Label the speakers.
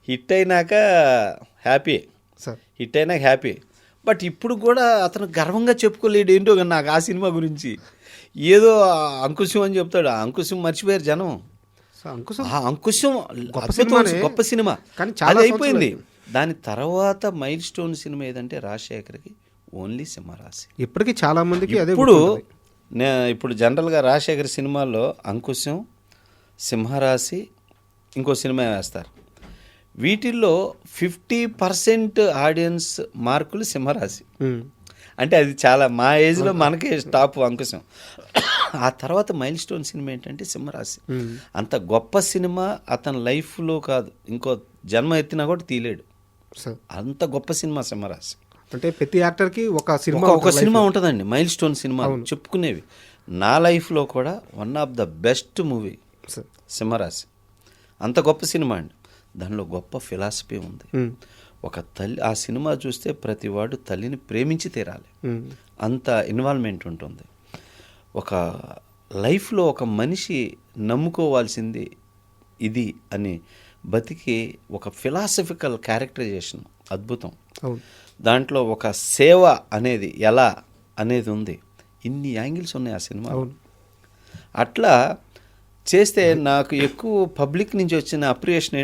Speaker 1: Hit అయినాక happy,
Speaker 2: sir
Speaker 1: hit అయినాక happy. But ఇప్పుడు కూడా అతను గర్వంగా చెప్పుకోలేడు ఏంటో కానీ నాకు ఆ సినిమా గురించి. ఏదో అంకుశం అని చెప్తాడు, ఆ అంకుశం మర్చిపోయారు జనం.
Speaker 2: అంకుశం
Speaker 1: ఆ అంకుశం
Speaker 2: గొప్ప
Speaker 1: అద్భుతం,
Speaker 2: సినిమానే.
Speaker 1: గొప్ప సినిమా,
Speaker 2: కానీ చాలా
Speaker 1: అది అయిపోయింది.
Speaker 2: సంవత్సరాలు.
Speaker 1: దాని తర్వాత మైల్ స్టోన్ సినిమా ఏదంటే రాజశేఖర్కి ఓన్లీ సింహరాశి.
Speaker 2: ఇప్పటికీ చాలా మందికి అదే
Speaker 1: ఇప్పుడు
Speaker 2: గుర్తుంటుంది.
Speaker 1: ఇప్పుడు జనరల్గా రాజశేఖర్ సినిమాల్లో అంకుశం, సింహరాశి, ఇంకో సినిమా వేస్తారు. వీటిల్లో 50% ఆడియన్స్ మార్కులు సింహరాశి. అంటే అది చాలా మా ఏజ్లో మనకి టాప్ అంకుశం. ఆ తర్వాత మైల్ స్టోన్ సినిమా ఏంటంటే సింహరాశి. అంత గొప్ప సినిమా అతని లైఫ్లో కాదు, ఇంకో జన్మ ఎత్తినా కూడా తీయలేడు.
Speaker 2: సార్
Speaker 1: అంత గొప్ప సినిమా సింహరాశి.
Speaker 2: అంటే ప్రతి యాక్టర్కి ఒక సినిమా
Speaker 1: ఒక సినిమా ఉంటుందండి మైల్ స్టోన్ సినిమా చెప్పుకునేవి. నా లైఫ్లో కూడా one of the best movie
Speaker 2: sir.
Speaker 1: సింహరాశి. అంత గొప్ప సినిమా అండి. దానిలో గొప్ప ఫిలాసఫీ ఉంది. ఒక తల్లి, ఆ సినిమా చూస్తే ప్రతివాడు తల్లిని ప్రేమించి తీరాలి, అంత ఇన్వాల్వ్మెంట్ ఉంటుంది. ఒక లైఫ్లో ఒక మనిషి నమ్ముకోవాల్సింది ఇది అని బతికి ఒక ఫిలాసఫికల్ క్యారెక్టరైజేషన్ అద్భుతం.
Speaker 2: అవును.
Speaker 1: దాంట్లో ఒక సేవ అనేది ఎలా అనేది ఉంది. ఇన్ని యాంగిల్స్ ఉన్నాయి ఆ సినిమా. అట్లా చేస్తే నాకు ఎక్కువ పబ్లిక్ నుంచి వచ్చిన అప్రియేషన్